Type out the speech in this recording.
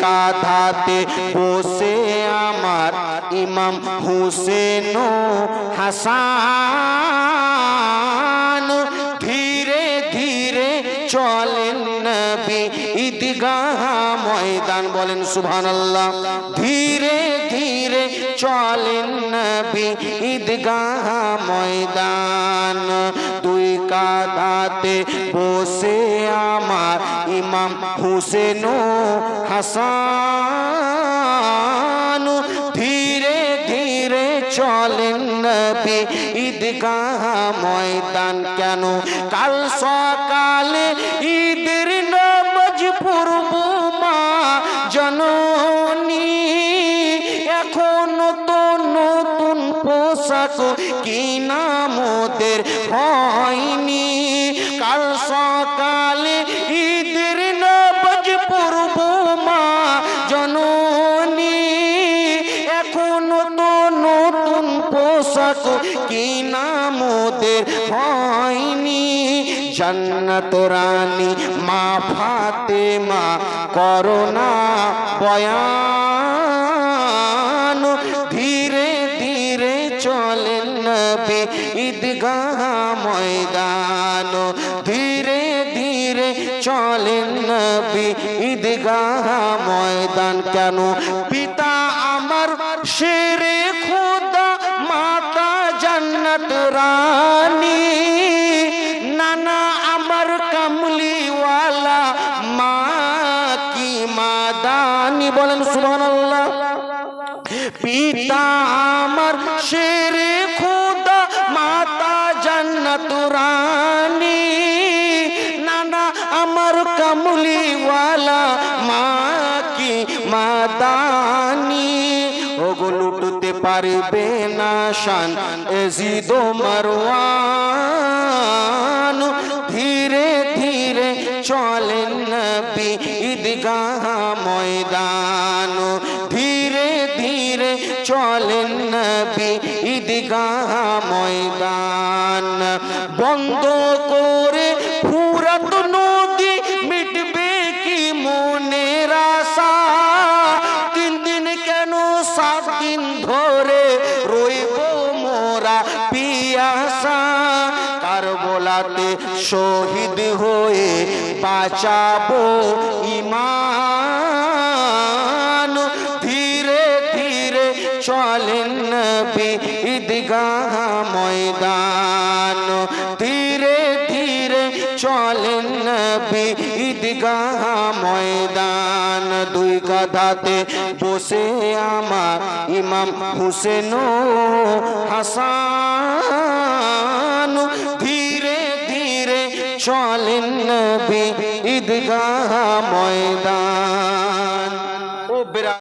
কাঁধাতে বসে আমার ইমাম হুসেন ও হাসান ধীরে ধীরে চলেন নবী ঈদগাহ ময়দান বলেন সুবহানাল্লাহ ধীরে ধীরে চলেন নবী ঈদগাহ ময়দান দুই কাঁধাতে বসে আমার ইমাম হুসেন ও হাসান ধীরে ধীরে চলেন নবী ঈদগাহ ময়দান কেন কাল সকালে ঈদের নামাজ পড়ব মা জননী এখনো তো নতুন পোশাক কিনা মোদের হয়নি কাল সকালে ঈদের নামাজ পড়ব মা জননী এখনো তো নতুন পোশাক কিনা মোদের হয়নি জান্নাত রানী মা ফাতেমা করোনা বয়ান ধীরে ধীরে চলেন নবী ঈদগাহ ময়দান ধীরে ধীরে চলেন নবী ঈদগাহ ময়দান কেন পিতা আমার শেরে খোদা মাতা জান্নাত রানী নানা আমার কামলিওয়ালা মা কি মাদানি বলেন সুবহানাল্লাহ পিতা আমার শেরে খোদা মাতা জান্নাত রানী নানা আমার কামলিওয়ালা মা কি মাদানি ওগুলো লুটতে পারবে না শান এজিদ ও মারওয়ান ধীরে ধীরে চলেন নবী ঈদগাহ ময়দান ধীরে ধীরে চলেন নবী ঈদগাহ ময়দান বন্ধ করে ফুরাত নদী মিটবে কি মনের আশা তিন দিন কেন 7 দিন ধরে রইব মোরা পিয়াসা কারবালাতে শহীদ হয়ে বাঁচাবো ঈমান ধীরে ধীরে চলেন নবী ঈদগাহ ময়দান ধীরে ধীরে চলেন নবী ঈদগাহ ময়দান দুই কাঁধাতে বসে আমার ইমাম হুসেন ও হাসান ধীরে ধীরে চলেন নবী ঈদগাহ ময়দান